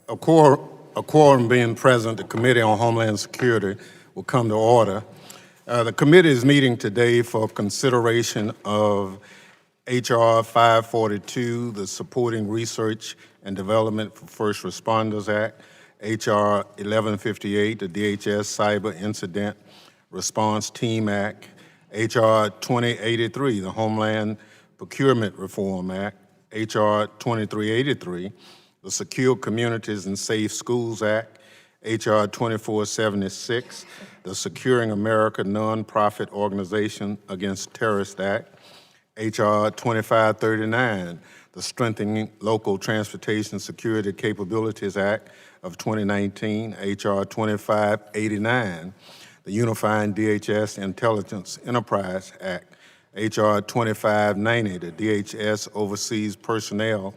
A quorum being present, the Committee on Homeland Security will come to order. The committee is meeting today for consideration of H.R. 542, the Supporting Research and Development for First Responders Act, H.R. 1158, the DHS Cyber Incident Response Team Act, H.R. 2083, the Homeland Procurement Reform Act, H.R. 2383, the Secure Communities and Safe Schools Act, H.R. 2476, the Securing America Nonprofit Organization Against Terrorist Act, H.R. 2539, the Strengthening Local Transportation Security Capabilities Act of 2019, H.R. 2589, the Unifying DHS Intelligence Enterprise Act, H.R. 2590, the DHS Overseas Personnel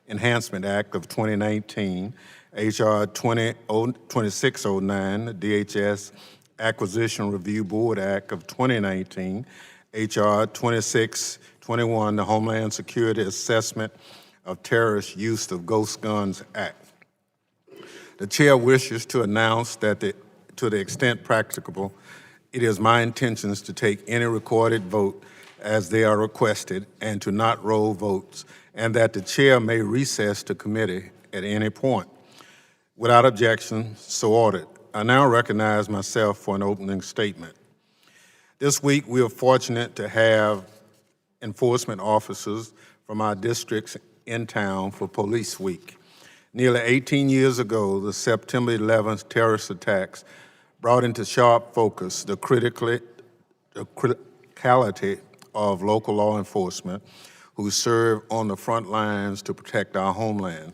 Enhancement Act of 2019, H.R. 2609, the DHS Acquisition Review Board Act of 2019, H.R. 2621, the Homeland Security Assessment of Terrorist Use of Ghost Guns Act. The Chair wishes to announce that to the extent practicable, it is my intentions to take any recorded vote as they are requested and to not roll votes, and that the Chair may recess the committee at any point. Without objection, so ordered. I now recognize myself for an opening statement. This week, we are fortunate to have enforcement officers from our districts in town for Police Week. Nearly 18 years ago, the September 11th terrorist attacks brought into sharp focus the criticality of local law enforcement who serve on the front lines to protect our homeland.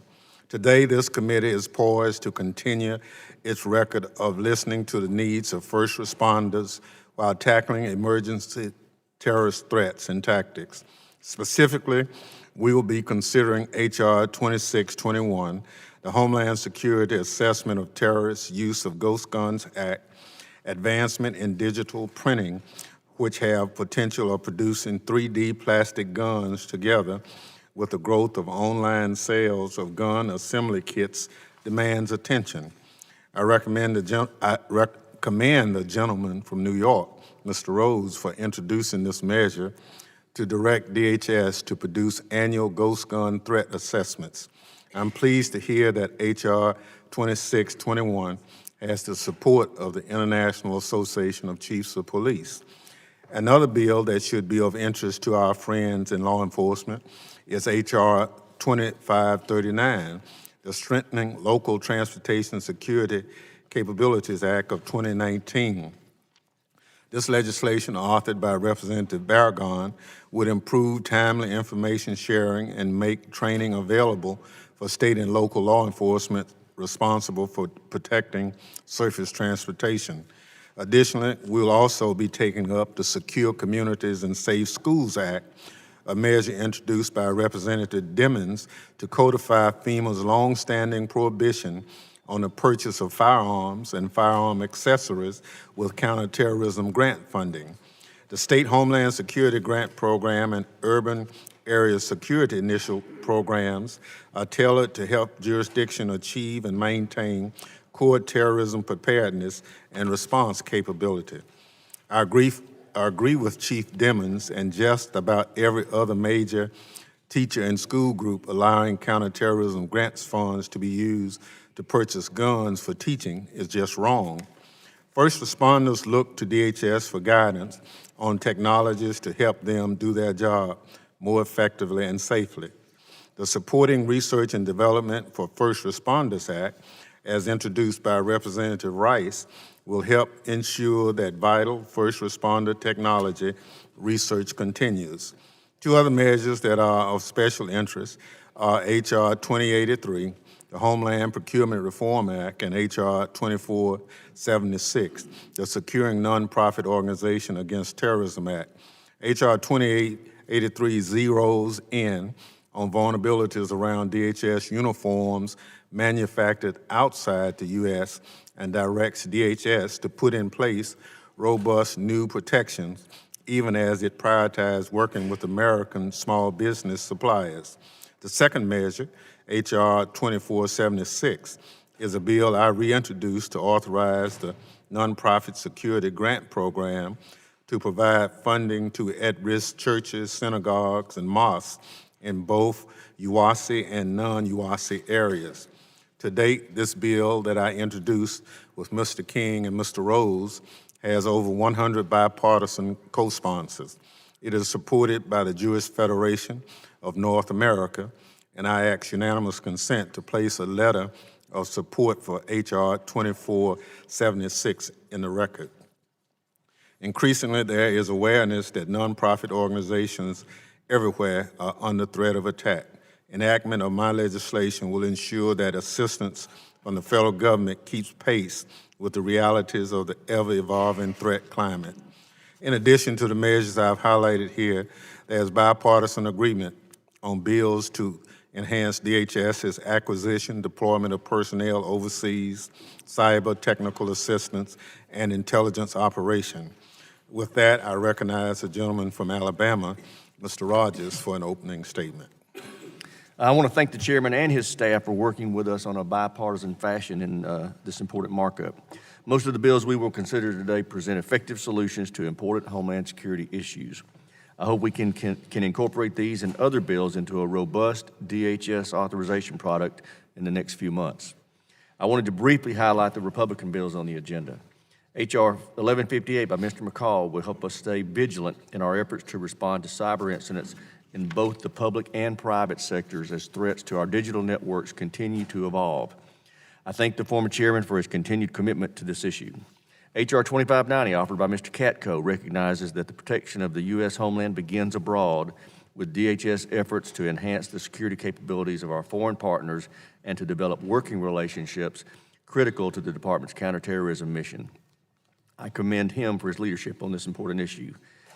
Today, this committee is poised to continue its record of listening to the needs of first responders while tackling emergency terrorist threats and tactics. Specifically, we will be considering H.R. 2621, the Homeland Security Assessment of Terrorist Use of Ghost Guns Act, advancement in digital printing, which have potential of producing 3D plastic guns together with the growth of online sales of gun assembly kits demands attention. I commend the gentleman from New York, Mr. Rose, for introducing this measure to direct DHS to produce annual ghost gun threat assessments. I'm pleased to hear that H.R. 2621 has the support of the International Association of Chiefs of Police. Another bill that should be of interest to our friends in law enforcement is H.R. 2539, the Strengthening Local Transportation Security Capabilities Act of 2019. This legislation, authored by Representative Barragon, would improve timely information sharing and make training available for state and local law enforcement responsible for protecting surface transportation. Additionally, we'll also be taking up the Secure Communities and Safe Schools Act, a measure introduced by Representative Dimmons to codify FEMA's longstanding prohibition on the purchase of firearms and firearm accessories with counterterrorism grant funding. The State Homeland Security Grant Program and Urban Area Security Initial programs are tailored to help jurisdictions achieve and maintain core terrorism preparedness and response capability. I agree with Chief Dimmons and just about every other major teacher and school group allowing counterterrorism grants funds to be used to purchase guns for teaching is just wrong. First responders look to DHS for guidance on technologies to help them do their job more effectively and safely. The Supporting Research and Development for First Responders Act, as introduced by Representative Rice, will help ensure that vital first responder technology research continues. Two other measures that are of special interest are H.R. 2083, the Homeland Procurement Reform Act, and H.R. 2476, the Securing Nonprofit Organization Against Terrorism Act. H.R. 2883 zeroes in on vulnerabilities around DHS uniforms manufactured outside the U.S. and directs DHS to put in place robust new protections, even as it prioritizes working with American small business suppliers. The second measure, H.R. 2476, is a bill I reintroduced to authorize the Nonprofit Security Grant Program to provide funding to at-risk churches, synagogues, and mosques in both UASI and non-UASI areas. To date, this bill that I introduced with Mr. King and Mr. Rose has over 100 bipartisan co-sponsors. It is supported by the Jewish Federation of North America, and I ask unanimous consent to place a letter of support for H.R. 2476 in the record. Increasingly, there is awareness that nonprofit organizations everywhere are under threat of attack. Enactment of my legislation will ensure that assistance from the federal government keeps pace with the realities of the ever-evolving threat climate. In addition to the measures I've highlighted here, there's bipartisan agreement on bills to enhance DHS's acquisition, deployment of personnel overseas, cyber technical assistance, and intelligence operation. With that, I recognize the gentleman from Alabama, Mr. Rogers, for an opening statement. I want to thank the chairman and his staff for working with us on a bipartisan fashion in this important markup. Most of the bills we will consider today present effective solutions to important homeland security issues. I hope we can incorporate these and other bills into a robust DHS authorization product in the next few months. I wanted to briefly highlight the Republican bills on the agenda. H.R. 1158 by Mr. McCall will help us stay vigilant in our efforts to respond to cyber incidents in both the public and private sectors as threats to our digital networks continue to evolve. I thank the former chairman for his continued commitment to this issue. H.R. 2590, offered by Mr. Katko, recognizes that the protection of the U.S. homeland begins abroad with DHS efforts to enhance the security capabilities of our foreign partners and to develop working relationships critical to the department's counterterrorism mission. I commend him for his leadership on this important issue.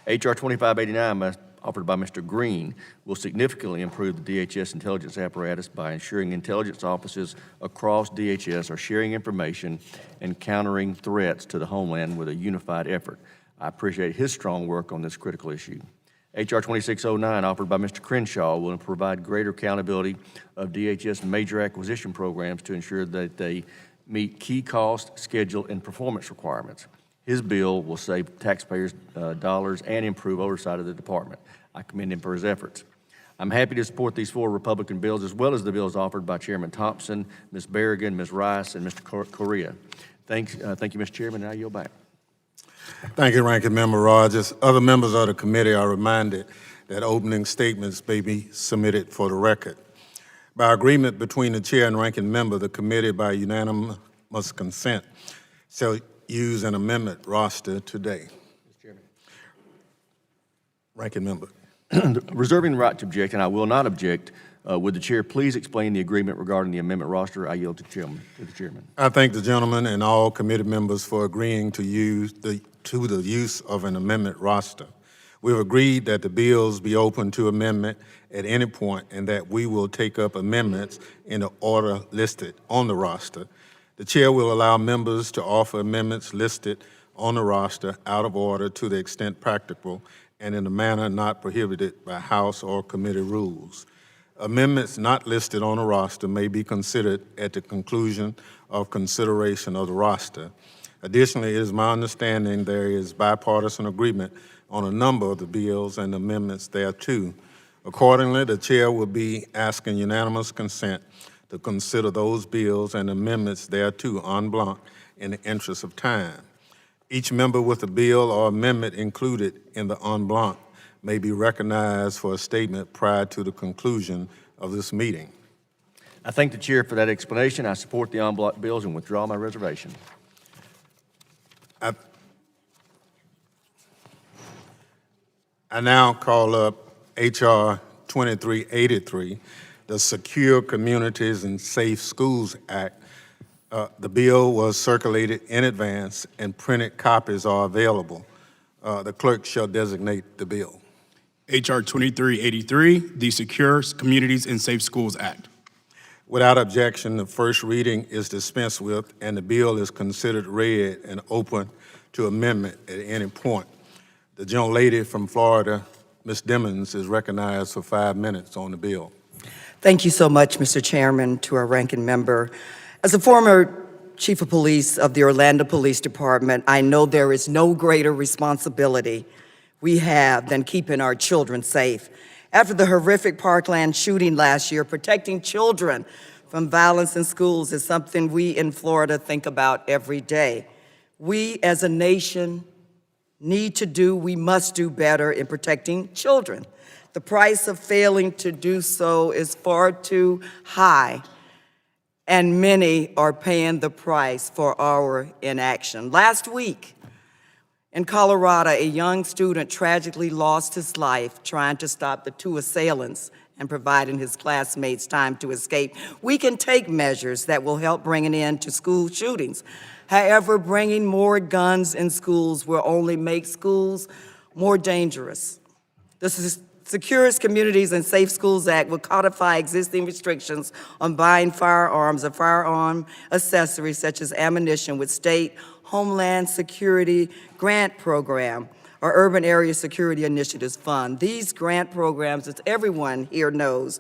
H.R. 2589, offered by Mr. Green, will significantly improve the DHS intelligence apparatus by ensuring intelligence offices across DHS are sharing information and countering threats to the homeland with a unified effort. I appreciate his strong work on this critical issue. H.R. 2609, offered by Mr. Crenshaw, will provide greater accountability of DHS major acquisition programs to ensure that they meet key cost, schedule, and performance requirements. His bill will save taxpayers' dollars and improve oversight of the department. I commend him for his efforts. I'm happy to support these 4 Republican bills, as well as the bills offered by Chairman Thompson, Ms. Berrigan, Ms. Rice, and Mr. Correa. Thank you, Mr. Chairman, and I yield back. Thank you, Ranking Member Rogers. Other members of the committee are reminded that opening statements may be submitted for the record. By agreement between the chair and ranking member, the committee, by unanimous consent, shall use an amendment roster today. Mr. Chairman. Ranking member. Reserving the right to object, and I will not object, would the chair please explain the agreement regarding the amendment roster? I yield to the chairman. I thank the gentleman and all committee members for agreeing to the use of an amendment roster. We've agreed that the bills be open to amendment at any point and that we will take up amendments in the order listed on the roster. The chair will allow members to offer amendments listed on the roster out of order to the extent practicable and in a manner not prohibited by House or committee rules. Amendments not listed on the roster may be considered at the conclusion of consideration of the roster. Additionally, it is my understanding there is bipartisan agreement on a number of the bills and amendments thereto. Accordingly, the chair will be asking unanimous consent to consider those bills and amendments thereto en bloc in the interest of time. Each member with a bill or amendment included in the en bloc may be recognized for a statement prior to the conclusion of this meeting. I thank the chair for that explanation. I support the en bloc bills and withdraw my reservation. I now call up H.R. 2383, the Secure Communities and Safe Schools Act. The bill was circulated in advance and printed copies are available. The clerk shall designate the bill. H.R. 2383, the Secure Communities and Safe Schools Act. Without objection, the first reading is dispensed with and the bill is considered read and open to amendment at any point. The gentlelady from Florida, Ms. Dimmons, is recognized for 5 minutes on the bill. Thank you so much, Mr. Chairman, to our ranking member. As a former chief of police of the Orlando Police Department, I know there is no greater responsibility we have than keeping our children safe. After the horrific Parkland shooting last year, protecting children from violence in schools is something we in Florida think about every day. We as a nation we must do better in protecting children. The price of failing to do so is far too high, and many are paying the price for our inaction. Last week in Colorado, a young student tragically lost his life trying to stop the two assailants and providing his classmates time to escape. We can take measures that will help bring an end to school shootings. However, bringing more guns in schools will only make schools more dangerous. The Secure Communities and Safe Schools Act will codify existing restrictions on buying firearms or firearm accessories such as ammunition with state Homeland Security grant program or Urban Area Security Initiatives Fund. These grant programs, as everyone here knows,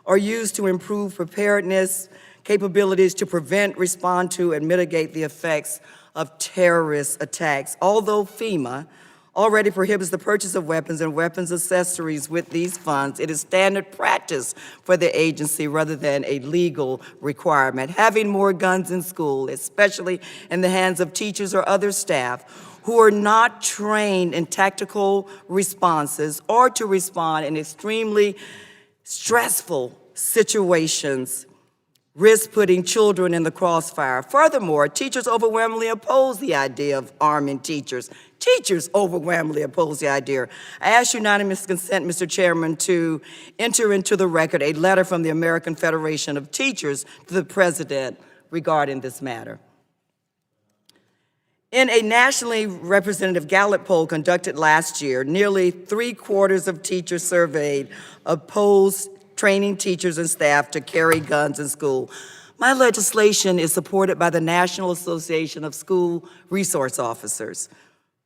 are used to improve preparedness, capabilities to prevent, respond to, and mitigate the effects of terrorist attacks. Although FEMA already prohibits the purchase of weapons and weapons accessories with these funds, it is standard practice for the agency rather than a legal requirement. Having more guns in school, especially in the hands of teachers or other staff who are not trained in tactical responses or to respond in extremely stressful situations, risk putting children in the crossfire. Furthermore, teachers overwhelmingly oppose the idea of arming teachers. Teachers overwhelmingly oppose the idea. I ask unanimous consent, Mr. Chairman, to enter into the record a letter from the American Federation of Teachers to the President regarding this matter. In a nationally representative Gallup poll conducted last year, nearly 3/4 of teachers surveyed opposed training teachers and staff to carry guns in school. My legislation is supported by the National Association of School Resource Officers,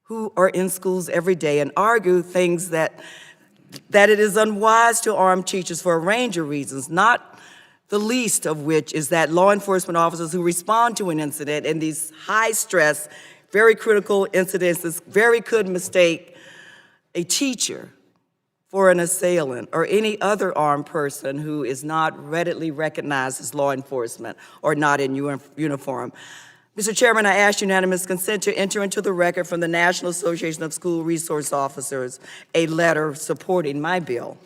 who are in schools every day and argue things that it is unwise to arm teachers for a range of reasons, not the least of which is that law enforcement officers who respond to an incident in these high-stress, very critical incidences could mistake a teacher for an assailant or any other armed person who is not readily recognized as law enforcement or not in uniform. Mr. Chairman, I ask unanimous consent to enter into the record from the National Association of School Resource Officers a letter supporting my bill.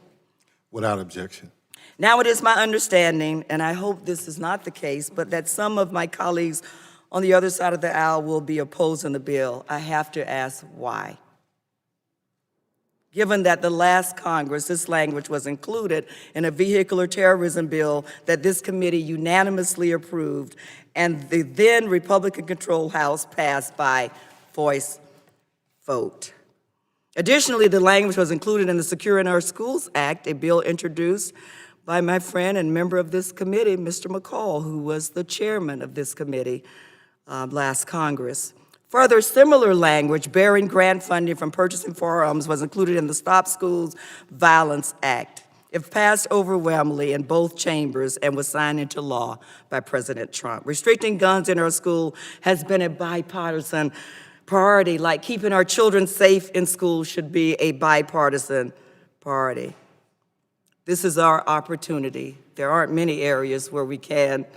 Without objection. Now it is my understanding, and I hope this is not the case, but that some of my colleagues on the other side of the aisle will be opposing the bill. I have to ask why. Given that the last Congress, this language was included in a vehicular terrorism bill that this committee unanimously approved, and the then Republican-controlled House passed by voice vote. Additionally, the language was included in the Securing Our Schools Act, a bill introduced by my friend and member of this committee, Mr. McCall, who was the chairman of this committee last Congress. Further, similar language bearing grant funding from purchasing firearms was included in the Stop Schools Violence Act. It passed overwhelmingly in both chambers and was signed into law by President Trump. Restricting guns in our school has been a bipartisan priority, like keeping our children safe in school should be a bipartisan priority. This is our opportunity. There aren't many areas where we can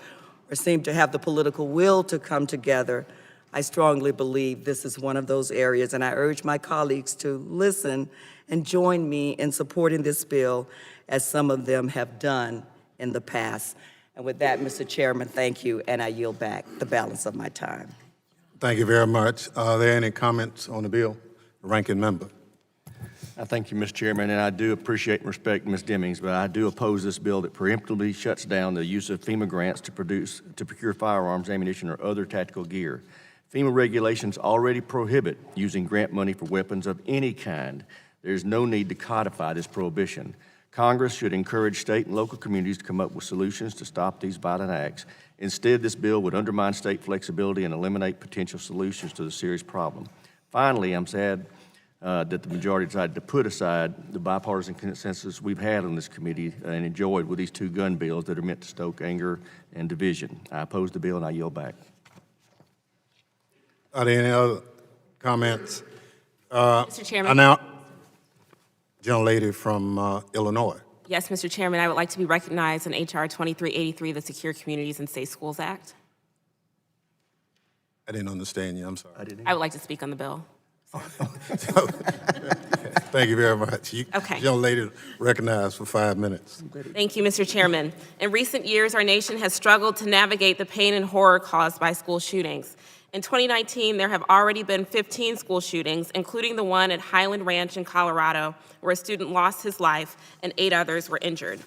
or seem to have the political will to come together. I strongly believe this is one of those areas, and I urge my colleagues to listen and join me in supporting this bill, as some of them have done in the past. And with that, Mr. Chairman, thank you, and I yield back the balance of my time. Thank you very much. Are there any comments on the bill? The ranking member. I thank you, Mr. Chairman, and I do appreciate and respect Ms. Demings, but I do oppose this bill that preemptively shuts down the use of FEMA grants to procure firearms, ammunition, or other tactical gear. FEMA regulations already prohibit using grant money for weapons of any kind. There's no need to codify this prohibition. Congress should encourage state and local communities to come up with solutions to stop these violent acts. Instead, this bill would undermine state flexibility and eliminate potential solutions to the serious problem. Finally, I'm sad that the majority decided to put aside the bipartisan consensus we've had on this committee and enjoyed with these two gun bills that are meant to stoke anger and division. I oppose the bill and I yield back. Are there any other comments? Mr. Chairman. I now, gentlelady from Illinois. Yes, Mr. Chairman, I would like to be recognized on H.R. 2383, the Secure Communities and Safe Schools Act. I didn't understand you, I'm sorry. I would like to speak on the bill. Thank you very much. Okay. Gentlelady recognized for 5 minutes. Thank you, Mr. Chairman. In recent years, our nation has struggled to navigate the pain and horror caused by school shootings. In 2019, there have already been 15 school shootings, including the one at Highland Ranch in Colorado, where a student lost his life and 8 others were injured.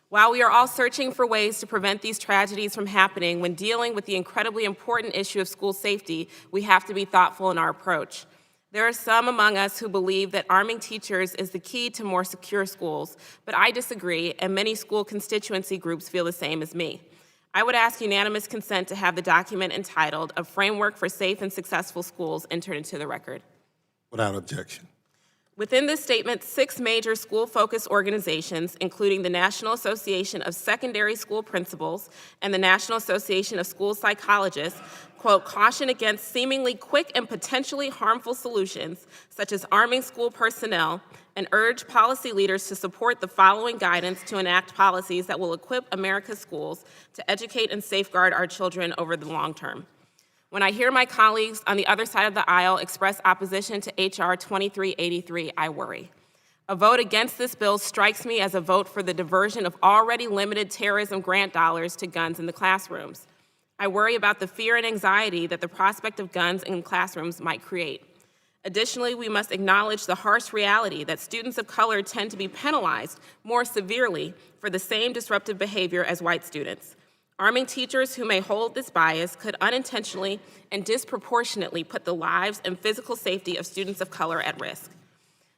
While we are all searching for ways to prevent these tragedies from happening, when dealing with the incredibly important issue of school safety, we have to be thoughtful in our approach. There are some among us who believe that arming teachers is the key to more secure schools, but I disagree, and many school constituency groups feel the same as me. I would ask unanimous consent to have the document entitled "A Framework for Safe and Successful Schools" entered into the record. Without objection. Within this statement, 6 major school-focused organizations, including the National Association of Secondary School Principals and the National Association of School Psychologists, quote, caution against seemingly quick and potentially harmful solutions, such as arming school personnel, and urge policy leaders to support the following guidance to enact policies that will equip America's schools to educate and safeguard our children over the long term. When I hear my colleagues on the other side of the aisle express opposition to H.R. 2383, I worry. A vote against this bill strikes me as a vote for the diversion of already limited terrorism grant dollars to guns in the classrooms. I worry about the fear and anxiety that the prospect of guns in classrooms might create. Additionally, we must acknowledge the harsh reality that students of color tend to be penalized more severely for the same disruptive behavior as white students. Arming teachers who may hold this bias could unintentionally and disproportionately put the lives and physical safety of students of color at risk.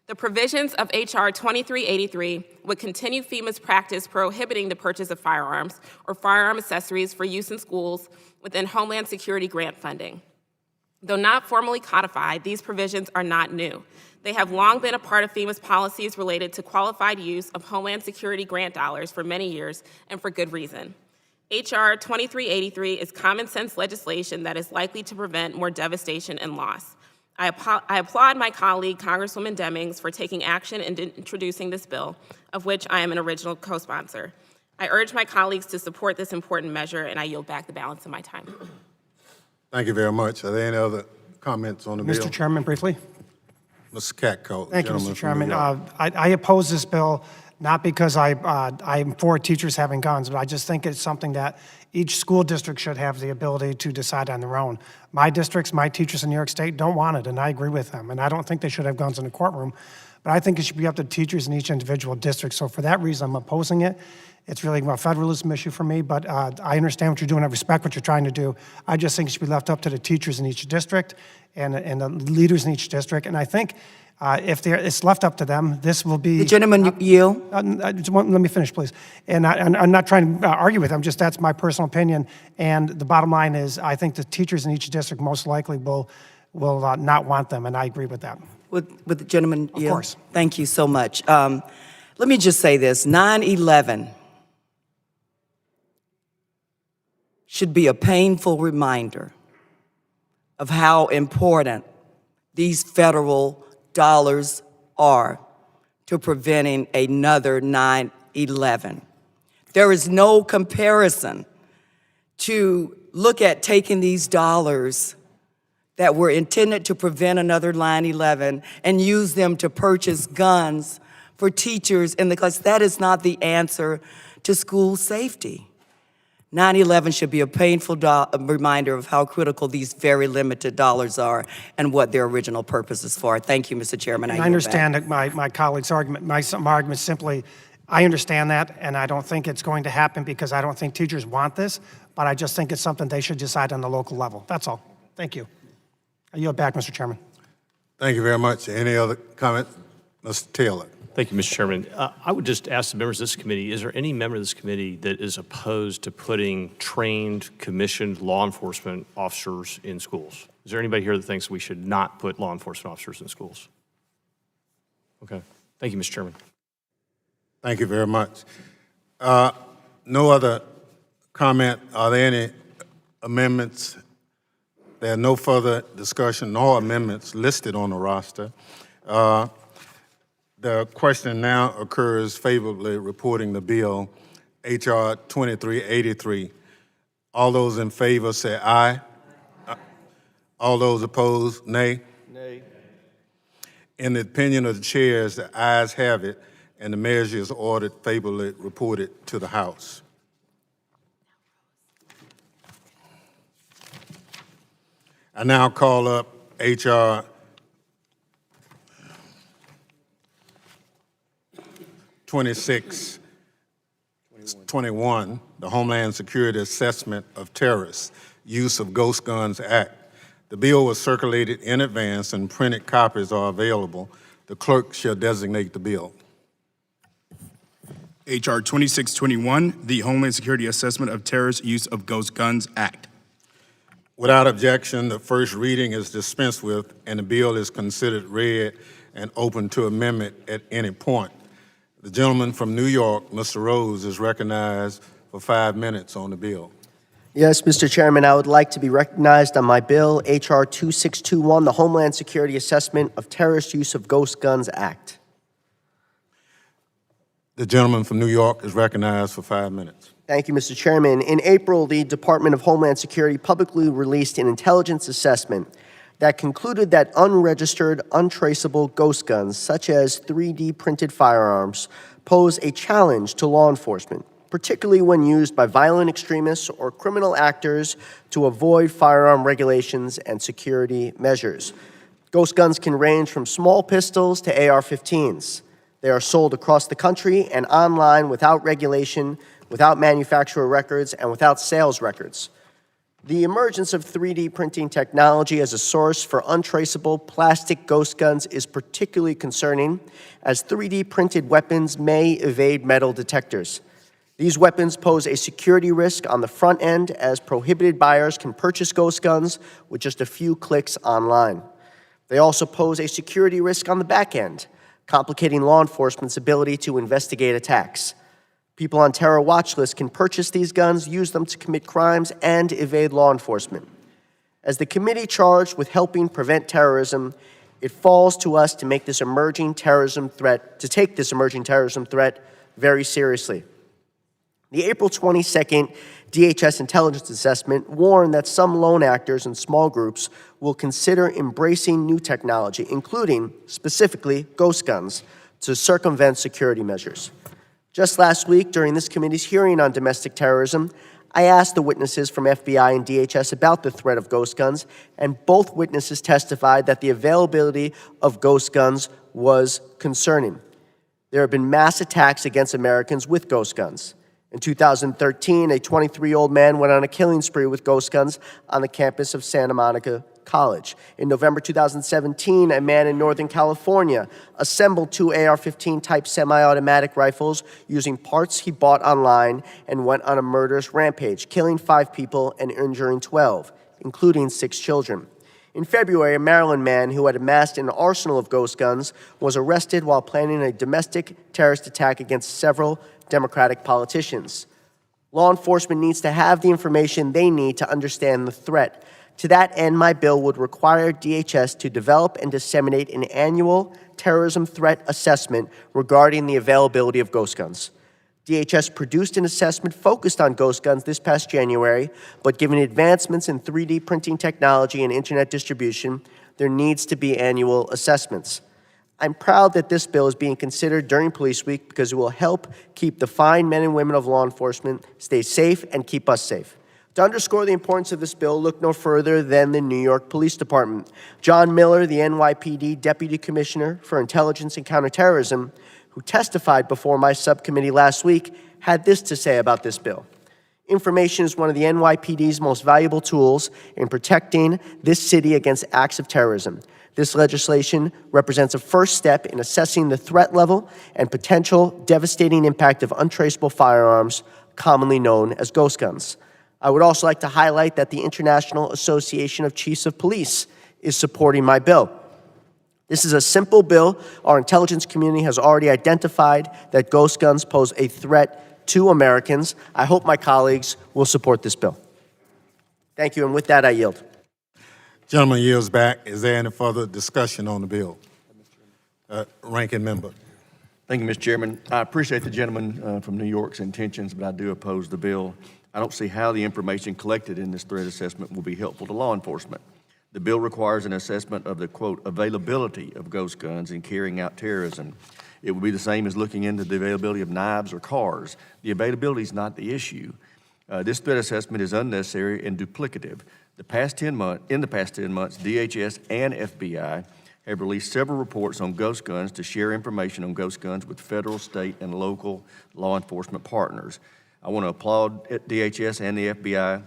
The provisions of H.R. 2383 would continue FEMA's practice prohibiting the purchase of firearms or firearm accessories for use in schools within Homeland Security grant funding. Though not formally codified, these provisions are not new. They have long been a part of FEMA's policies related to qualified use of Homeland Security grant dollars for many years, and for good reason. H.R. 2383 is common sense legislation that is likely to prevent more devastation and loss. I applaud my colleague, Congresswoman Demings, for taking action in introducing this bill, of which I am an original co-sponsor. I urge my colleagues to support this important measure, and I yield back the balance of my time. Thank you very much. Are there any other comments on the bill? Mr. Chairman, briefly. Mr. Katko. Thank you, gentleman Mr. from Chairman. New York. I oppose this bill, not because I'm for teachers having guns, but I just think it's something that each school district should have the ability to decide on their own. My districts, my teachers in New York State don't want it, and I agree with them. And I don't think they should have guns in the courtroom, but I think it should be up to teachers in each individual district. So for that reason, I'm opposing it. It's really a federalism issue for me, but I understand what you're doing. I respect what you're trying to do. I just think it should be left up to the teachers in each district and the leaders in each district. And I think if it's left up to them, this will be— The gentleman yield. let me finish, please. And I'm not trying to argue with them, just that's my personal opinion. And the bottom line is, I think the teachers in each district most likely will not want them, and I agree with that. Would the gentleman yield? Of course. Thank you so much. Let me just say this, 9/11 should be a painful reminder of how important these federal dollars are to preventing another 9/11. There is no comparison to look at taking these dollars that were intended to prevent another 9/11 and use them to purchase guns for teachers in the class. That is not the answer to school safety. 9/11 should be a painful reminder of how critical these very limited dollars are and what their original purpose is for. Thank you, Mr. Chairman. I understand that my colleague's argument. My argument is simply, I understand that, and I don't think it's going to happen because I don't think teachers want this, but I just think it's something they should decide on the local level. That's all. Thank you. I yield back, Mr. Chairman. Thank you very much. Any other comment? Mr. Taylor. Thank you, Mr. Chairman. I would just ask the members of this committee, is there any member of this committee that is opposed to putting trained, commissioned law enforcement officers in schools? Is there anybody here that thinks we should not put law enforcement officers in schools? Okay. Thank you, Mr. Chairman. Thank you very much. No other comment. Are there any amendments? There are no further discussion nor amendments listed on the roster. The question now occurs favorably reporting the bill, H.R. 2383. All those in favor say aye. All those opposed, nay. Nay. In the opinion of the chairs, the ayes have it, and the measure is ordered favorably reported to the House. I now call up H.R. 2621, the Homeland Security Assessment of Terrorists, Use of Ghost Guns Act. The bill was circulated in advance and printed copies are available. The clerk shall designate the bill. H.R. 2621, the Homeland Security Assessment of Terrorist Use of Ghost Guns Act. Without objection, the first reading is dispensed with and the bill is considered read and open to amendment at any point. The gentleman from New York, Mr. Rose, is recognized for 5 minutes on the bill. Yes, Mr. Chairman, I would like to be recognized on my bill, H.R. 2621, the Homeland Security Assessment of Terrorist Use of Ghost Guns Act. The gentleman from New York is recognized for 5 minutes. Thank you, Mr. Chairman. In April, the Department of Homeland Security publicly released an intelligence assessment that concluded that unregistered, untraceable ghost guns, such as 3D printed firearms, pose a challenge to law enforcement, particularly when used by violent extremists or criminal actors to avoid firearm regulations and security measures. Ghost guns can range from small pistols to AR-15s. They are sold across the country and online without regulation, without manufacturer records, and without sales records. The emergence of 3D printing technology as a source for untraceable plastic ghost guns is particularly concerning, as 3D printed weapons may evade metal detectors. These weapons pose a security risk on the front end, as prohibited buyers can purchase ghost guns with just a few clicks online. They also pose a security risk on the back end, complicating law enforcement's ability to investigate attacks. People on terror watch lists can purchase these guns, use them to commit crimes, and evade law enforcement. As the committee charged with helping prevent terrorism, it falls to us to make this emerging terrorism threat, very seriously. The April 22nd DHS intelligence assessment warned that some lone actors and small groups will consider embracing new technology, including, specifically, ghost guns, to circumvent security measures. Just last week, during this committee's hearing on domestic terrorism, I asked the witnesses from FBI and DHS about the threat of ghost guns, and both witnesses testified that the availability of ghost guns was concerning. There have been mass attacks against Americans with ghost guns. In 2013, a 23-year-old man went on a killing spree with ghost guns on the campus of Santa Monica College. In November 2017, a man in Northern California assembled 2 AR-15 type semi-automatic rifles using parts he bought online and went on a murderous rampage, killing 5 people and injuring 12, including 6 children. In February, a Maryland man who had amassed an arsenal of ghost guns was arrested while planning a domestic terrorist attack against several Democratic politicians. Law enforcement needs to have the information they need to understand the threat. To that end, my bill would require DHS to develop and disseminate an annual terrorism threat assessment regarding the availability of ghost guns. DHS produced an assessment focused on ghost guns this past January, but given advancements in 3D printing technology and internet distribution, there needs to be annual assessments. I'm proud that this bill is being considered during Police Week because it will help keep the fine men and women of law enforcement stay safe and keep us safe. To underscore the importance of this bill, look no further than the New York Police Department. John Miller, the NYPD Deputy Commissioner for Intelligence and Counterterrorism, who testified before my subcommittee last week, had this to say about this bill. Information is one of the NYPD's most valuable tools in protecting this city against acts of terrorism. This legislation represents a first step in assessing the threat level and potential devastating impact of untraceable firearms, commonly known as ghost guns. I would also like to highlight that the International Association of Chiefs of Police is supporting my bill. This is a simple bill. Our intelligence community has already identified that ghost guns pose a threat to Americans. I hope my colleagues will support this bill. Thank you, and with that, I yield. Gentleman yields back. Is there any further discussion on the bill? Ranking member. Thank you, Mr. Chairman. I appreciate the gentleman from New York's intentions, but I do oppose the bill. I don't see how the information collected in this threat assessment will be helpful to law enforcement. The bill requires an assessment of the, quote, availability of ghost guns in carrying out terrorism. It would be the same as looking into the availability of knives or cars. The availability is not the issue. This threat assessment is unnecessary and duplicative. In the past 10 months, DHS and FBI have released several reports on ghost guns to share information on ghost guns with federal, state, and local law enforcement partners. I want to applaud DHS and the FBI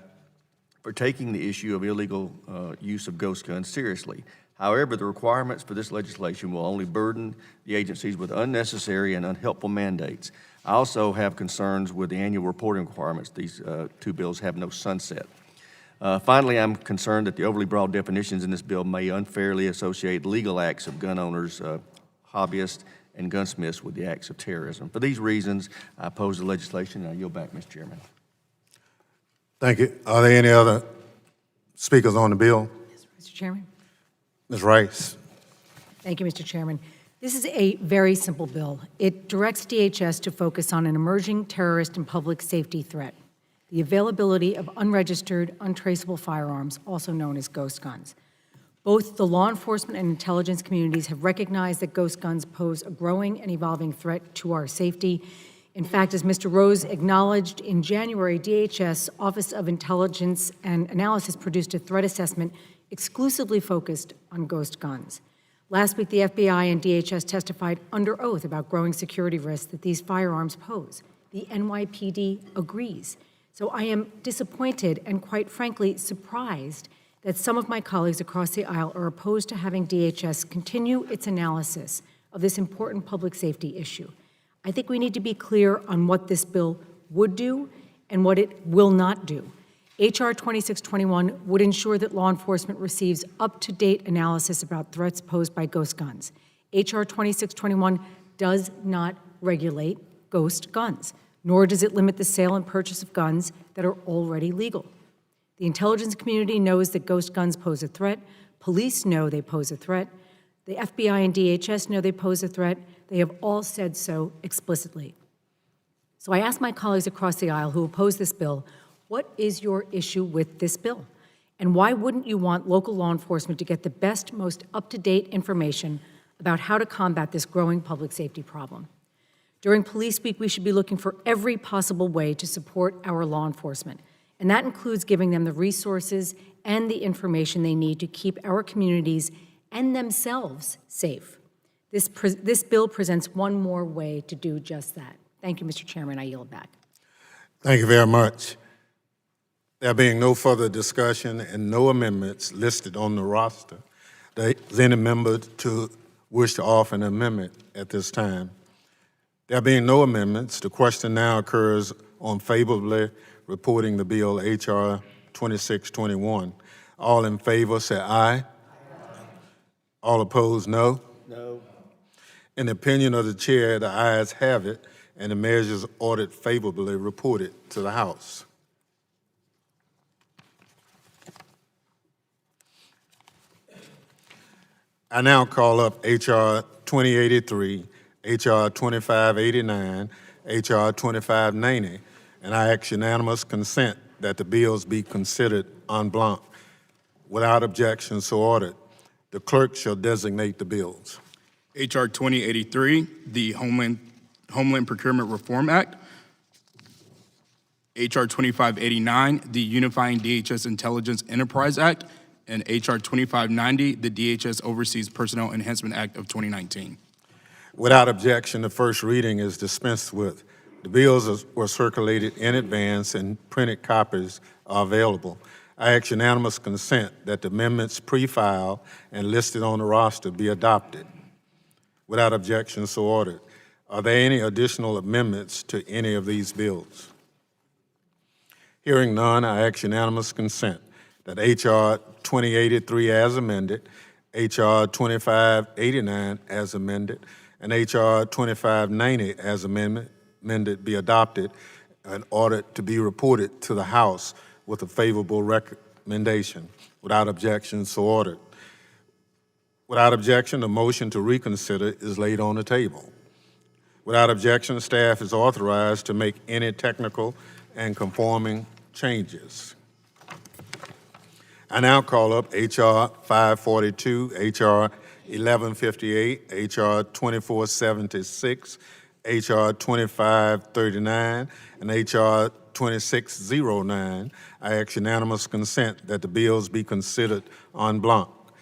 for taking the issue of illegal use of ghost guns seriously. However, the requirements for this legislation will only burden the agencies with unnecessary and unhelpful mandates. I also have concerns with the annual reporting requirements. These two bills have no sunset. Finally, I'm concerned that the overly broad definitions in this bill may unfairly associate legal acts of gun owners, hobbyists, and gunsmiths with the acts of terrorism. For these reasons, I oppose the legislation, and I yield back, Mr. Chairman. Thank you. Are there any other speakers on the bill? Yes, Mr. Chairman. Ms. Rice. Thank you, Mr. Chairman. This is a very simple bill. It directs DHS to focus on an emerging terrorist and public safety threat, the availability of unregistered, untraceable firearms, also known as ghost guns. Both the law enforcement and intelligence communities have recognized that ghost guns pose a growing and evolving threat to our safety. In fact, as Mr. Rose acknowledged, in January, DHS Office of Intelligence and Analysis produced a threat assessment exclusively focused on ghost guns. Last week, the FBI and DHS testified under oath about growing security risks that these firearms pose. The NYPD agrees. So I am disappointed and, quite frankly, surprised that some of my colleagues across the aisle are opposed to having DHS continue its analysis of this important public safety issue. I think we need to be clear on what this bill would do and what it will not do. H.R. 2621 would ensure that law enforcement receives up-to-date analysis about threats posed by ghost guns. H.R. 2621 does not regulate ghost guns, nor does it limit the sale and purchase of guns that are already legal. The intelligence community knows that ghost guns pose a threat. Police know they pose a threat. The FBI and DHS know they pose a threat. They have all said so explicitly. So I ask my colleagues across the aisle who oppose this bill, what is your issue with this bill? And why wouldn't you want local law enforcement to get the best, most up-to-date information about how to combat this growing public safety problem? During Police Week, we should be looking for every possible way to support our law enforcement, and that includes giving them the resources and the information they need to keep our communities and themselves safe. This bill presents one more way to do just that. Thank you, Mr. Chairman. I yield back. Thank you very much. There being no further discussion and no amendments listed on the roster, does any member wish to offer an amendment at this time? There being no amendments, the question now occurs on favorably reporting the bill H.R. 2621. All in favor say aye. All opposed, no. No. In the opinion of the chair, the ayes have it, and the measures ordered favorably reported to the House. I now call up H.R. 2083, H.R. 2589, H.R. 2590, and I ask unanimous consent that the bills be considered en blanc. Without objection, so ordered. The clerk shall designate the bills. H.R. 2083, the Homeland Procurement Reform Act. H.R. 2589, the Unifying DHS Intelligence Enterprise Act. And H.R. 2590, the DHS Overseas Personnel Enhancement Act of 2019. Without objection, the first reading is dispensed with. The bills were circulated in advance and printed copies are available. I ask unanimous consent that the amendments pre-filed and listed on the roster be adopted. Without objection, so ordered. Are there any additional amendments to any of these bills? Hearing none, I ask unanimous consent that H.R. 2083 as amended, H.R. 2589 as amended, and H.R. 2590 as amended be adopted in order to be reported to the House with a favorable recommendation. Without objection, so ordered. Without objection, the motion to reconsider is laid on the table. Without objection, staff is authorized to make any technical and conforming changes. I now call up H.R. 542, H.R. 1158, H.R. 2476, H.R. 2539, and H.R. 2609. I ask unanimous consent that the bills be considered en bloc.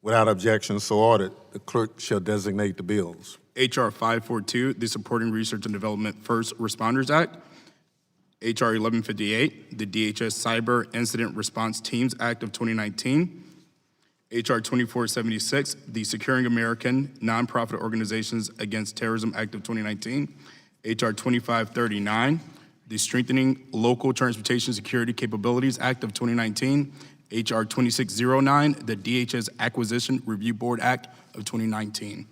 Without objection, so ordered. The clerk shall designate the bills. H.R. 542, the Supporting Research and Development First Responders Act. H.R. 1158, the DHS Cyber Incident Response Teams Act of 2019. H.R. 2476, the Securing American Nonprofit Organizations Against Terrorism Act of 2019. H.R. 2539, the Strengthening Local Transportation Security Capabilities Act of 2019. H.R. 2609, the DHS Acquisition Review Board Act of 2019.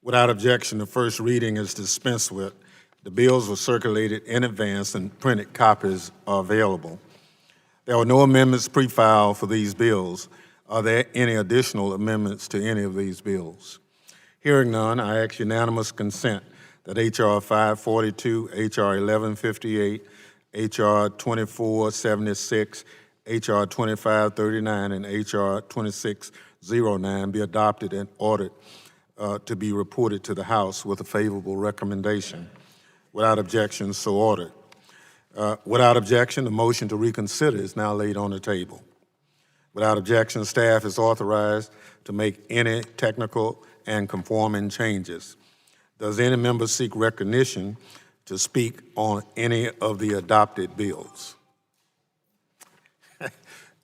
Without objection, the first reading is dispensed with. The bills were circulated in advance and printed copies are available. There were no amendments pre-filed for these bills. Are there any additional amendments to any of these bills? Hearing none, I ask unanimous consent that H.R. 542, H.R. 1158, H.R. 2476, H.R. 2539, and H.R. 2609 be adopted and ordered to be reported to the House with a favorable recommendation. Without objection, so ordered. Without objection, the motion to reconsider is now laid on the table. Without objection, staff is authorized to make any technical and conforming changes. Does any member seek recognition to speak on any of the adopted bills?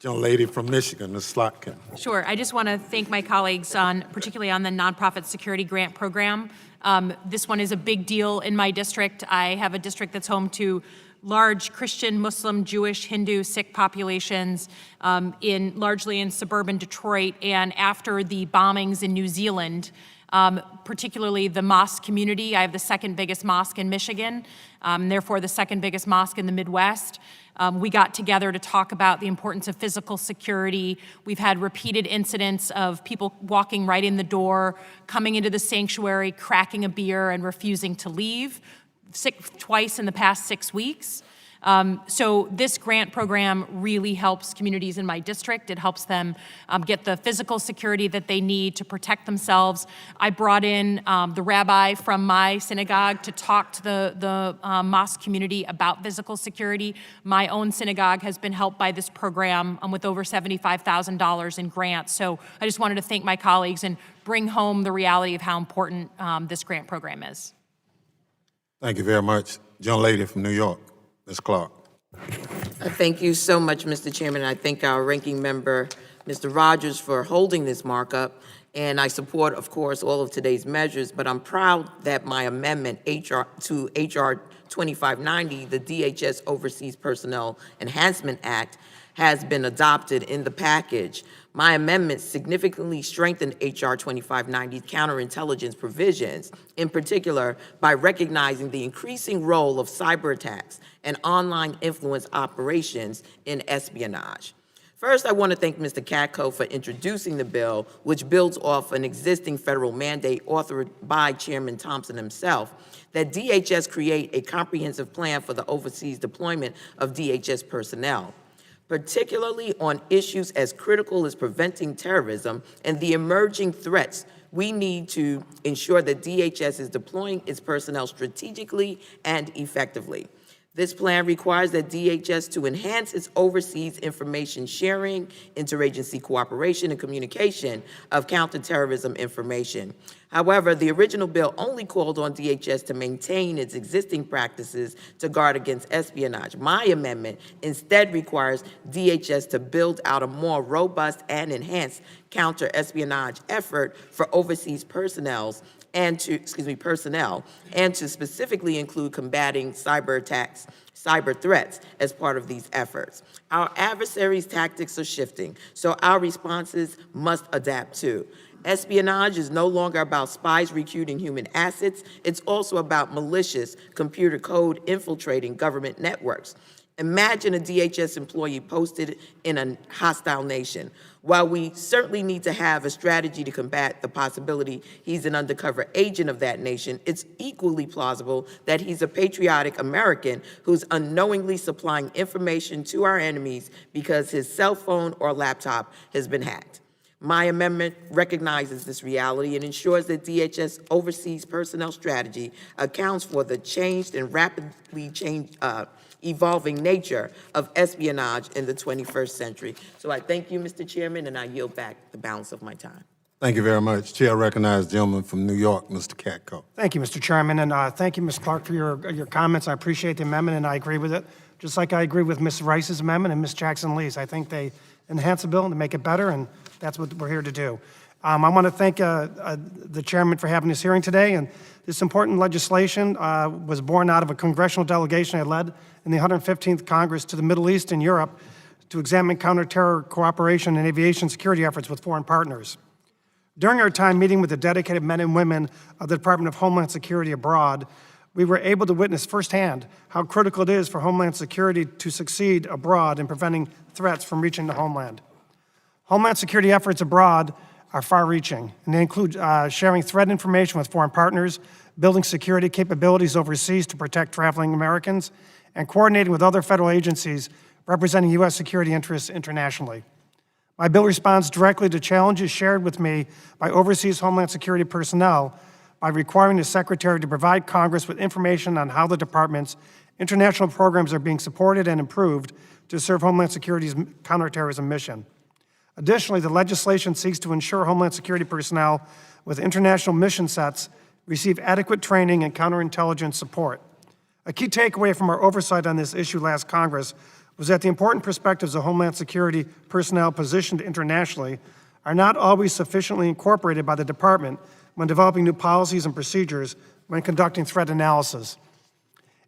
Young lady from Michigan, Ms. Slotkin. Sure. I just want to thank my colleagues particularly on the Nonprofit Security Grant Program. This one is a big deal in my district. I have a district that's home to large Christian, Muslim, Jewish, Hindu, Sikh populations largely in suburban Detroit. And after the bombings in New Zealand, particularly the mosque community, I have the second biggest mosque in Michigan, therefore the second biggest mosque in the Midwest. We got together to talk about the importance of physical security. We've had repeated incidents of people walking right in the door, coming into the sanctuary, cracking a beer, and refusing to leave, twice in the past 6 weeks. So this grant program really helps communities in my district. It helps them get the physical security that they need to protect themselves. I brought in the rabbi from my synagogue to talk to the mosque community about physical security. My own synagogue has been helped by this program with over $75,000 in grants. So I just wanted to thank my colleagues and bring home the reality of how important this grant program is. Thank you very much. Young lady from New York. Ms. Clark. Thank you so much, Mr. Chairman. I thank our ranking member, Mr. Rogers, for holding this markup. And I support, of course, all of today's measures, but I'm proud that my amendment to H.R. 2590, the DHS Overseas Personnel Enhancement Act, has been adopted in the package. My amendment significantly strengthened H.R. 2590's counterintelligence provisions, in particular by recognizing the increasing role of cyber attacks and online influence operations in espionage. First, I want to thank Mr. Katko for introducing the bill, which builds off an existing federal mandate authored by Chairman Thompson himself, that DHS create a comprehensive plan for the overseas deployment of DHS personnel, particularly on issues as critical as preventing terrorism and the emerging threats. We need to ensure that DHS is deploying its personnel strategically and effectively. This plan requires that DHS to enhance its overseas information sharing, interagency cooperation, and communication of counterterrorism information. However, the original bill only called on DHS to maintain its existing practices to guard against espionage. My amendment instead requires DHS to build out a more robust and enhanced counter-espionage effort for overseas personnel and to specifically include combating cyber attacks, cyber threats as part of these efforts. Our adversaries' tactics are shifting, so our responses must adapt too. Espionage is no longer about spies recruiting human assets, it's also about malicious computer code infiltrating government networks. Imagine a DHS employee posted in a hostile nation. While we certainly need to have a strategy to combat the possibility he's an undercover agent of that nation, it's equally plausible that he's a patriotic American who's unknowingly supplying information to our enemies because his cell phone or laptop has been hacked. My amendment recognizes this reality and ensures that DHS oversees personnel strategy, accounts for the changed and rapidly evolving nature of espionage in the 21st century. So I thank you, Mr. Chairman, and I yield back the balance of my time. Thank you very much. Chair recognizes the gentleman from New York, Mr. Katko. Thank you, Mr. Chairman, and thank you, Ms. Clark, for your comments. I appreciate the amendment, and I agree with it, just like I agree with Ms. Rice's amendment and Ms. Jackson-Lee's. I think they enhance the bill and make it better, and that's what we're here to do. I want to thank the chairman for having this hearing today, and this important legislation was born out of a congressional delegation I led in the 115th Congress to the Middle East and Europe to examine counterterror cooperation and aviation security efforts with foreign partners. During our time meeting with the dedicated men and women of the Department of Homeland Security abroad, we were able to witness firsthand how critical it is for Homeland Security to succeed abroad in preventing threats from reaching the homeland. Homeland Security efforts abroad are far-reaching, and they include sharing threat information with foreign partners, building security capabilities overseas to protect traveling Americans, and coordinating with other federal agencies representing U.S. security interests internationally. My bill responds directly to challenges shared with me by overseas Homeland Security personnel by requiring the Secretary to provide Congress with information on how the Department's international programs are being supported and improved to serve Homeland Security's counterterrorism mission. Additionally, the legislation seeks to ensure Homeland Security personnel with international mission sets receive adequate training and counterintelligence support. A key takeaway from our oversight on this issue last Congress was that the important perspectives of Homeland Security personnel positioned internationally are not always sufficiently incorporated by the Department when developing new policies and procedures when conducting threat analysis.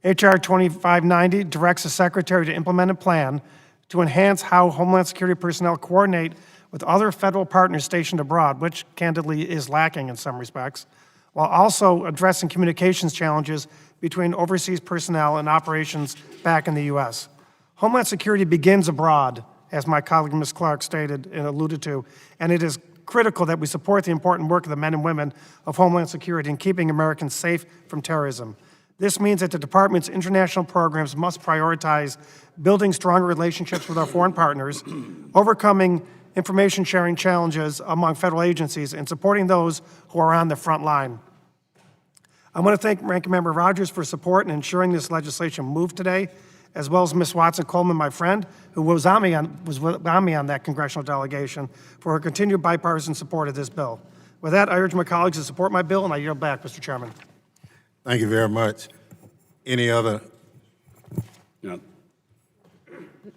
H.R. 2590 directs the Secretary to implement a plan to enhance how Homeland Security personnel coordinate with other federal partners stationed abroad, which candidly is lacking in some respects, while also addressing communications challenges between overseas personnel and operations back in the U.S. Homeland Security begins abroad, as my colleague Ms. Clark stated and alluded to, and it is critical that we support the important work of the men and women of Homeland Security in keeping Americans safe from terrorism. This means that the Department's international programs must prioritize building stronger relationships with our foreign partners, overcoming information sharing challenges among federal agencies, and supporting those who are on the front line. I want to thank Ranking Member Rogers for support in ensuring this legislation moved today, as well as Ms. Watson-Coleman, my friend, who was on me on that congressional delegation, for her continued bipartisan support of this bill. With that, I urge my colleagues to support my bill, and I yield back, Mr. Chairman. Thank you very much. Any other? No.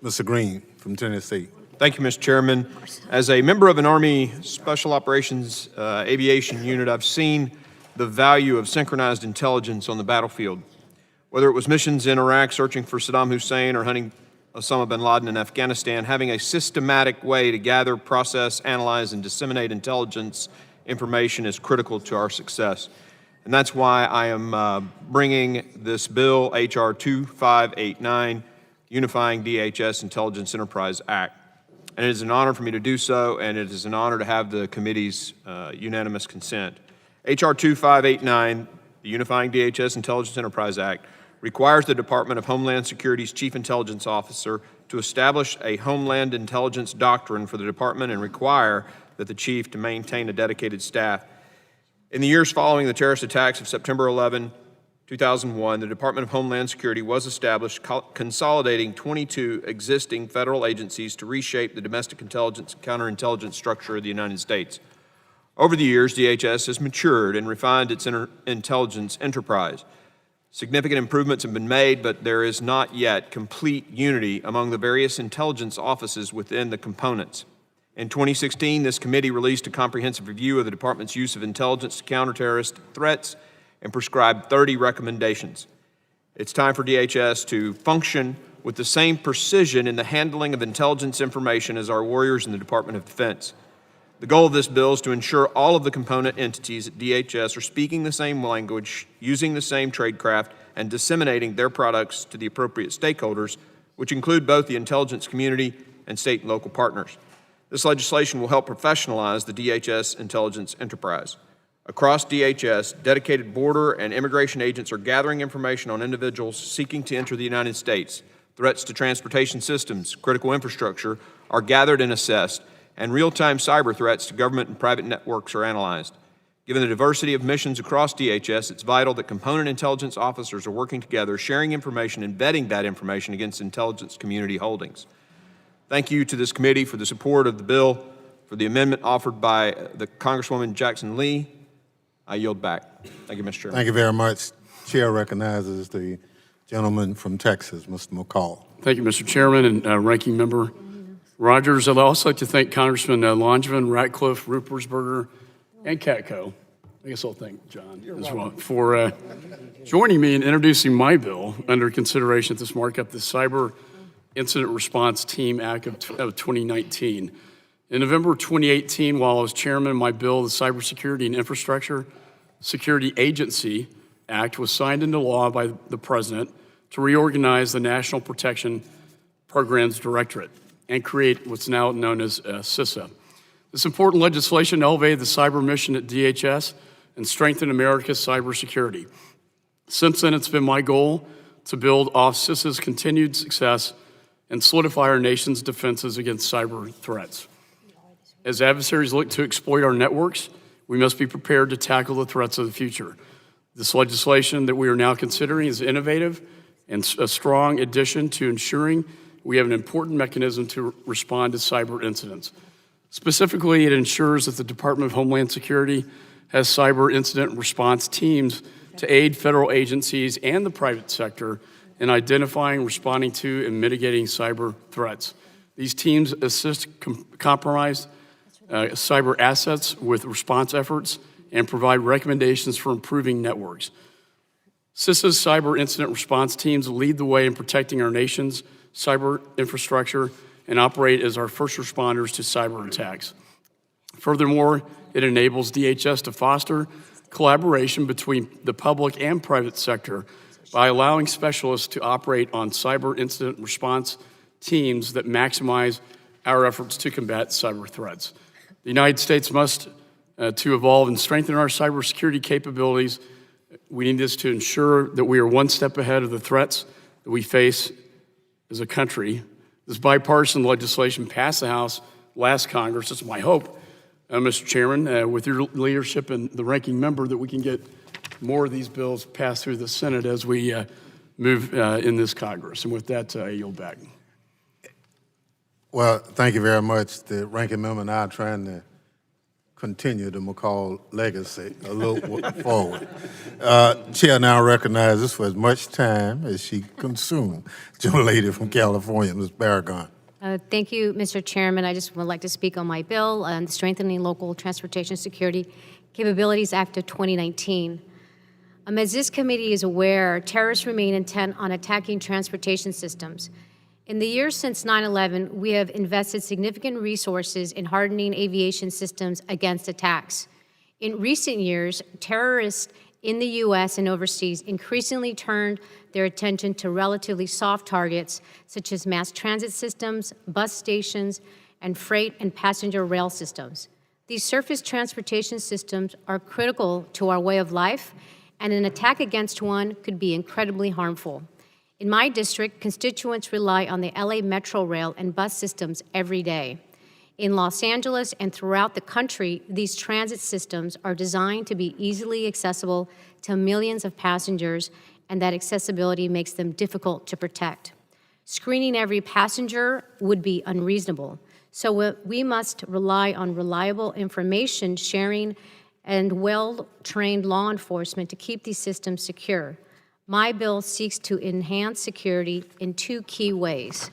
Mr. Green from Tennessee. Thank you, Mr. Chairman. As a member of an Army Special Operations Aviation unit, I've seen the value of synchronized intelligence on the battlefield. Whether it was missions in Iraq searching for Saddam Hussein or hunting Osama bin Laden in Afghanistan, having a systematic way to gather, process, analyze, and disseminate intelligence information is critical to our success. And that's why I am bringing this bill, H.R. 2589, Unifying DHS Intelligence Enterprise Act. And it is an honor for me to do so, and it is an honor to have the committee's unanimous consent. H.R. 2589, the Unifying DHS Intelligence Enterprise Act, requires the Department of Homeland Security's Chief Intelligence Officer to establish a Homeland Intelligence doctrine for the department and require that the Chief to maintain a dedicated staff. In the years following the terrorist attacks of September 11, 2001, the Department of Homeland Security was established, consolidating 22 existing federal agencies to reshape the domestic intelligence and counterintelligence structure of the United States. Over the years, DHS has matured and refined its intelligence enterprise. Significant improvements have been made, but there is not yet complete unity among the various intelligence offices within the components. In 2016, this committee released a comprehensive review of the department's use of intelligence to counter terrorist threats and prescribed 30 recommendations. It's time for DHS to function with the same precision in the handling of intelligence information as our warriors in the Department of Defense. The goal of this bill is to ensure all of the component entities at DHS are speaking the same language, using the same tradecraft, and disseminating their products to the appropriate stakeholders, which include both the intelligence community and state and local partners. This legislation will help professionalize the DHS intelligence enterprise. Across DHS, dedicated border and immigration agents are gathering information on individuals seeking to enter the United States. Threats to transportation systems, critical infrastructure are gathered and assessed, and real-time cyber threats to government and private networks are analyzed. Given the diversity of missions across DHS, it's vital that component intelligence officers are working together, sharing information and vetting that information against intelligence community holdings. Thank you to this committee for the support of the bill, for the amendment offered by the Congresswoman Jackson Lee. I yield back. Thank you, Mr. Chairman. Thank you very much. Chair recognizes the gentleman from Texas, Mr. McCall. Thank you, Mr. Chairman and Ranking Member Rogers. I'd also like to thank Congressman Langevin, Ratcliffe, Ruppersberger, and Katko. I guess I'll thank John as well for joining me in introducing my bill under consideration at this markup, the Cyber Incident Response Team Act of 2019. In November 2018, while I was chairman of my bill, the Cybersecurity and Infrastructure Security Agency Act was signed into law by the President to reorganize the National Protection Programs Directorate and create what's now known as CISA. This important legislation elevated the cyber mission at DHS and strengthened America's cybersecurity. Since then, it's been my goal to build off CISA's continued success and solidify our nation's defenses against cyber threats. As adversaries look to exploit our networks, we must be prepared to tackle the threats of the future. This legislation that we are now considering is innovative and a strong addition to ensuring we have an important mechanism to respond to cyber incidents. Specifically, it ensures that the Department of Homeland Security has cyber incident response teams to aid federal agencies and the private sector in identifying, responding to, and mitigating cyber threats. These teams assist compromised cyber assets with response efforts and provide recommendations for improving networks. CISA's cyber incident response teams lead the way in protecting our nation's cyber infrastructure and operate as our first responders to cyber attacks. Furthermore, it enables DHS to foster collaboration between the public and private sector by allowing specialists to operate on cyber incident response teams that maximize our efforts to combat cyber threats. The United States must to evolve and strengthen our cybersecurity capabilities. We need this to ensure that we are one step ahead of the threats that we face as a country. This bipartisan legislation passed the House last Congress. It's my hope, Mr. Chairman, with your leadership and the ranking member, that we can get more of these bills passed through the Senate as we move in this Congress. And with that, I yield back. Well, thank you very much. The ranking member and I are trying to continue the McCall legacy a little forward. Chair now recognizes for as much time as she consumed. Gentle lady from California, Ms. Barragan. Thank you, Mr. Chairman. I just would like to speak on my bill on Strengthening Local Transportation Security Capabilities Act of 2019. As this committee is aware, terrorists remain intent on attacking transportation systems. In the years since 9/11, we have invested significant resources in hardening aviation systems against attacks. In recent years, terrorists in the U.S. and overseas increasingly turned their attention to relatively soft targets, such as mass transit systems, bus stations, and freight and passenger rail systems. These surface transportation systems are critical to our way of life, and an attack against one could be incredibly harmful. In my district, constituents rely on the LA Metro Rail and bus systems every day. In Los Angeles and throughout the country, these transit systems are designed to be easily accessible to millions of passengers, and that accessibility makes them difficult to protect. Screening every passenger would be unreasonable, so we must rely on reliable information sharing and well-trained law enforcement to keep these systems secure. My bill seeks to enhance security in two key ways.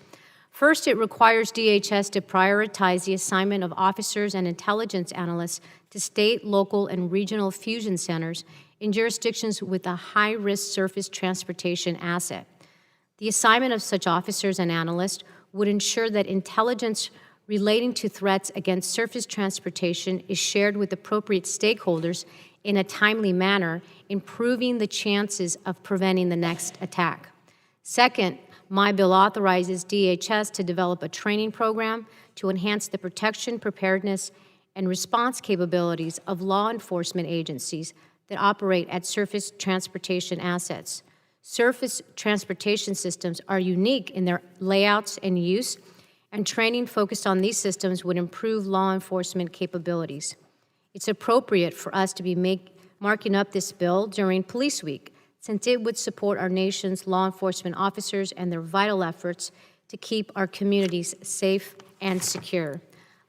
First, it requires DHS to prioritize the assignment of officers and intelligence analysts to state, local, and regional fusion centers in jurisdictions with a high-risk surface transportation asset. The assignment of such officers and analysts would ensure that intelligence relating to threats against surface transportation is shared with appropriate stakeholders in a timely manner, improving the chances of preventing the next attack. Second, my bill authorizes DHS to develop a training program to enhance the protection, preparedness, and response capabilities of law enforcement agencies that operate at surface transportation assets. Surface transportation systems are unique in their layouts and use, and training focused on these systems would improve law enforcement capabilities. It's appropriate for us to be marking up this bill during Police Week, since it would support our nation's law enforcement officers and their vital efforts to keep our communities safe and secure.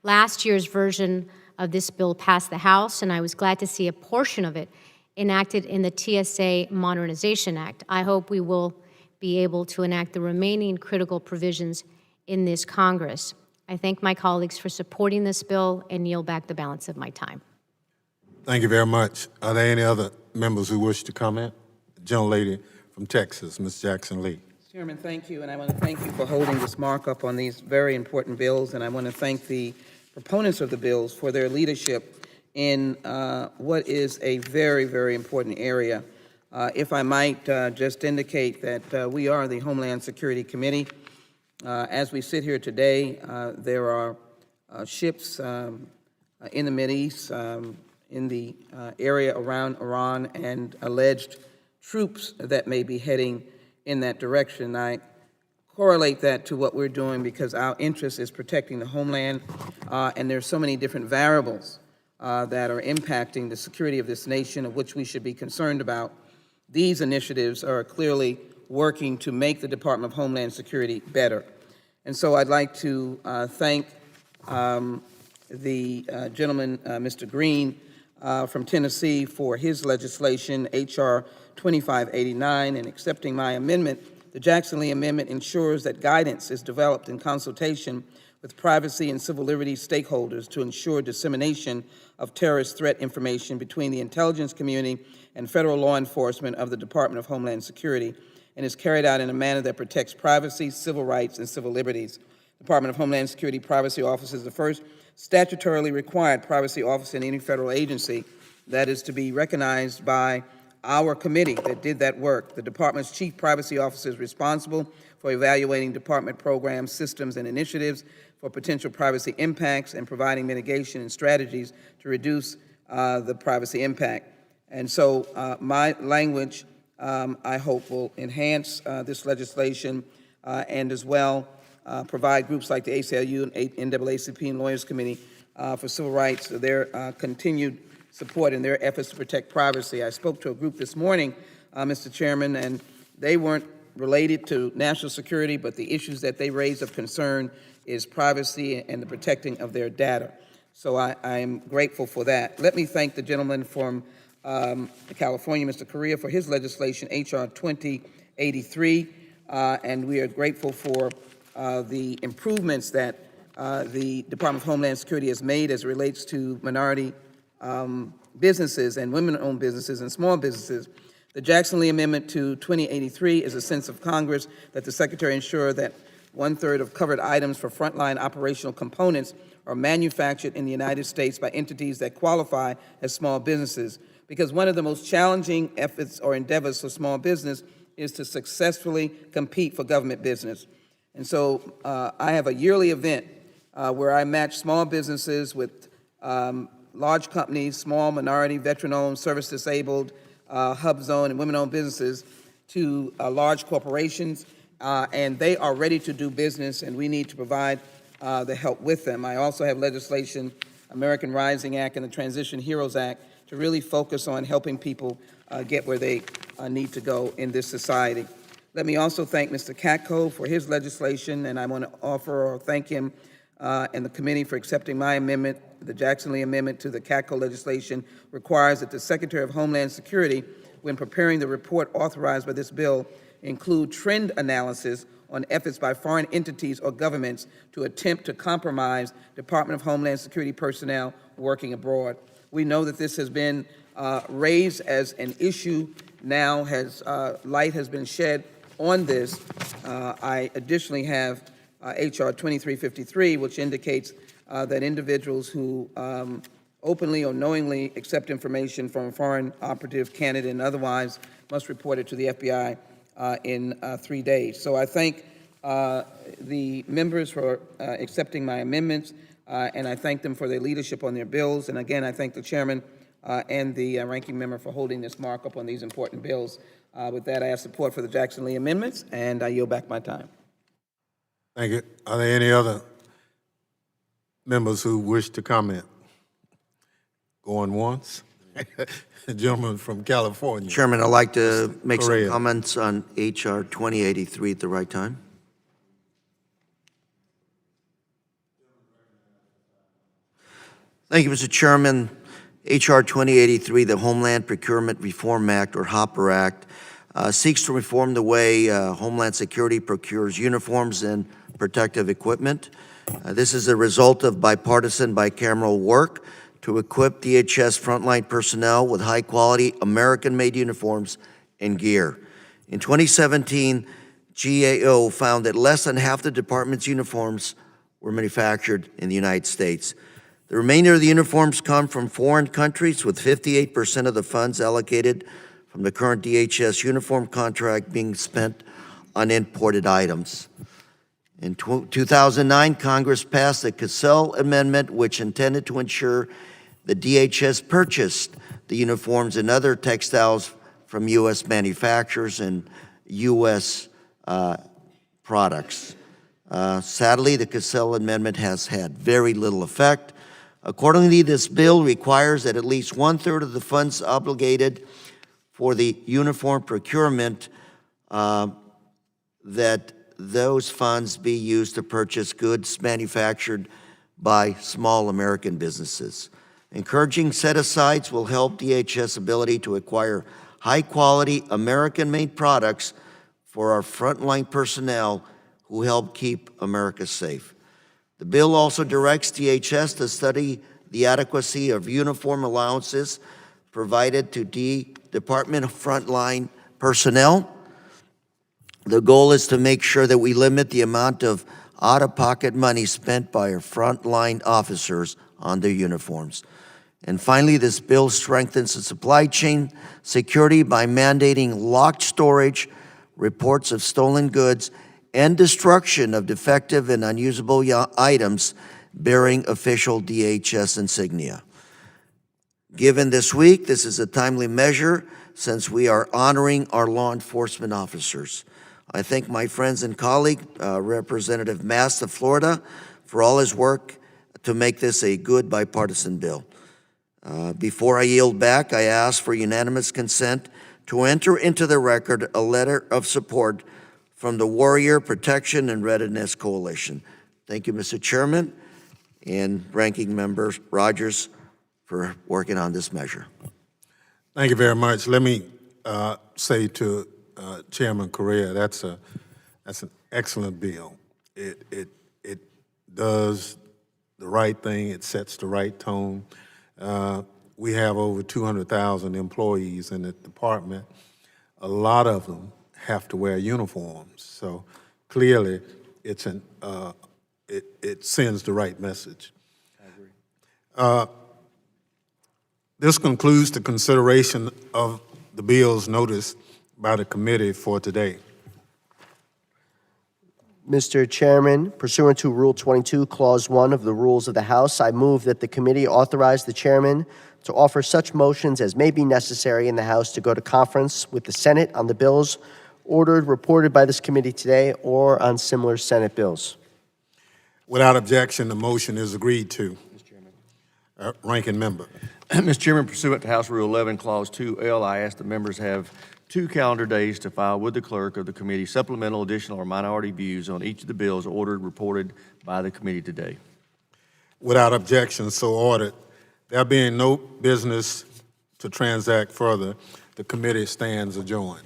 Last year's version of this bill passed the House, and I was glad to see a portion of it enacted in the TSA Modernization Act. I hope we will be able to enact the remaining critical provisions in this Congress. I thank my colleagues for supporting this bill and yield back the balance of my time. Thank you very much. Are there any other members who wish to comment? Gentlelady from Texas, Ms. Jackson Lee. Chairman, thank you, and I want to thank you for holding this markup on these very important bills, and I want to thank the proponents of the bills for their leadership in what is a very, very important area. If I might just indicate that we are the Homeland Security Committee. As we sit here today, there are ships in the Mideast, in the area around Iran, and alleged troops that may be heading in that direction. I correlate that to what we're doing because our interest is protecting the homeland, and there's so many different variables that are impacting the security of this nation, of which we should be concerned about. These initiatives are clearly working to make the Department of Homeland Security better. And so I'd like to thank the gentleman, Mr. Green, from Tennessee for his legislation, H.R. 2589, and accepting my amendment. The Jackson Lee Amendment ensures that guidance is developed in consultation with privacy and civil liberties stakeholders to ensure dissemination of terrorist threat information between the intelligence community and federal law enforcement of the Department of Homeland Security, and is carried out in a manner that protects privacy, civil rights, and civil liberties. The Department of Homeland Security Privacy Office is the first statutorily required privacy office in any federal agency that is to be recognized by our committee that did that work. The department's chief privacy officer is responsible for evaluating department programs, systems, and initiatives for potential privacy impacts and providing mitigation and strategies to reduce the privacy impact. And so my language, I hope, will enhance this legislation and as well provide groups like the ACLU and NAACP and Lawyers Committee for Civil Rights their continued support in their efforts to protect privacy. I spoke to a group this morning, Mr. Chairman, and they weren't related to national security, but the issues that they raised of concern is privacy and the protecting of their data. So I am grateful for that. Let me thank the gentleman from California, Mr. Correa, for his legislation, H.R. 2083, and we are grateful for the improvements that the Department of Homeland Security has made as it relates to minority businesses and women-owned businesses and small businesses. The Jackson Lee Amendment to 2083 is a sense of Congress that the Secretary ensure that 1/3 of covered items for frontline operational components are manufactured in the United States by entities that qualify as small businesses. Because one of the most challenging efforts or endeavors for small business is to successfully compete for government business. And so I have a yearly event where I match small businesses with large companies, small, minority, veteran-owned, service-disabled, hub zone, and women-owned businesses to large corporations, and they are ready to do business, and we need to provide the help with them. I also have legislation, American Rising Act and the Transition Heroes Act, to really focus on helping people get where they need to go in this society. Let me also thank Mr. Katko for his legislation, and I want to offer or thank him and the committee for accepting my amendment. The Jackson Lee Amendment to the Katko legislation requires that the Secretary of Homeland Security, when preparing the report authorized by this bill, include trend analysis on efforts by foreign entities or governments to attempt to compromise Department of Homeland Security personnel working abroad. We know that this has been raised as an issue now, light has been shed on this. I additionally have H.R. 2353, which indicates that individuals who openly or knowingly accept information from a foreign operative, candidate, and otherwise must report it to the FBI in 3 days. So I thank the members for accepting my amendments, and I thank them for their leadership on their bills. And again, I thank the chairman and the ranking member for holding this markup on these important bills. With that, I have support for the Jackson Lee amendments, and I yield back my time. Thank you. Are there any other members who wish to comment? Going once? Gentleman from California. Chairman, I'd like to make Correa. some comments on H.R. 2083 at the right time. Thank you, Mr. Chairman. H.R. 2083, the Homeland Procurement Reform Act, or HOPPER Act, seeks to reform the way Homeland Security procures uniforms and protective equipment. This is a result of bipartisan, bicameral work to equip DHS frontline personnel with high-quality, American-made uniforms and gear. In 2017, GAO found that less than half the department's uniforms were manufactured in the United States. The remainder of the uniforms come from foreign countries, with 58% of the funds allocated from the current DHS uniform contract being spent on imported items. In 2009, Congress passed the Cassell Amendment, which intended to ensure the DHS purchased the uniforms and other textiles from U.S. manufacturers and U.S. products. Sadly, the Cassell Amendment has had very little effect. Accordingly, this bill requires that at least 1/3 of the funds obligated for the uniform procurement, that those funds be used to purchase goods manufactured by small American businesses. Encouraging set-asides will help DHS' ability to acquire high-quality, American-made products for our frontline personnel who help keep America safe. The bill also directs DHS to study the adequacy of uniform allowances provided to Department frontline personnel. The goal is to make sure that we limit the amount of out-of-pocket money spent by our frontline officers on their uniforms. And finally, this bill strengthens the supply chain security by mandating locked storage, reports of stolen goods, and destruction of defective and unusable items bearing official DHS insignia. Given this week, this is a timely measure since we are honoring our law enforcement officers. I thank my friends and colleague, Representative Mass of Florida, for all his work to make this a good bipartisan bill. Before I yield back, I ask for unanimous consent to enter into the record a letter of support from the Warrior Protection and Readiness Coalition. Thank you, Mr. Chairman, and Ranking Member Rogers for working on this measure. Thank you very much. Let me say to Chairman Correa, that's an excellent bill. It does the right thing. It sets the right tone. We have over 200,000 employees in the department. A lot of them have to wear uniforms. So clearly, it sends the right message. I agree. This concludes the consideration of the bills noticed by the committee for today. Mr. Chairman, pursuant to Rule 22, Clause 1 of the Rules of the House, I move that the committee authorize the chairman to offer such motions as may be necessary in the House to go to conference with the Senate on the bills ordered reported by this committee today or on similar Senate bills. Without objection, the motion is agreed to. Mr. Chairman. Ranking Member. Mr. Chairman, pursuant to House Rule 11, Clause 2L, I ask the members have 2 calendar days to file with the clerk of the committee supplemental, additional, or minority views on each of the bills ordered reported by the committee today. Without objection, so ordered. There being no business to transact further, the committee stands adjourned.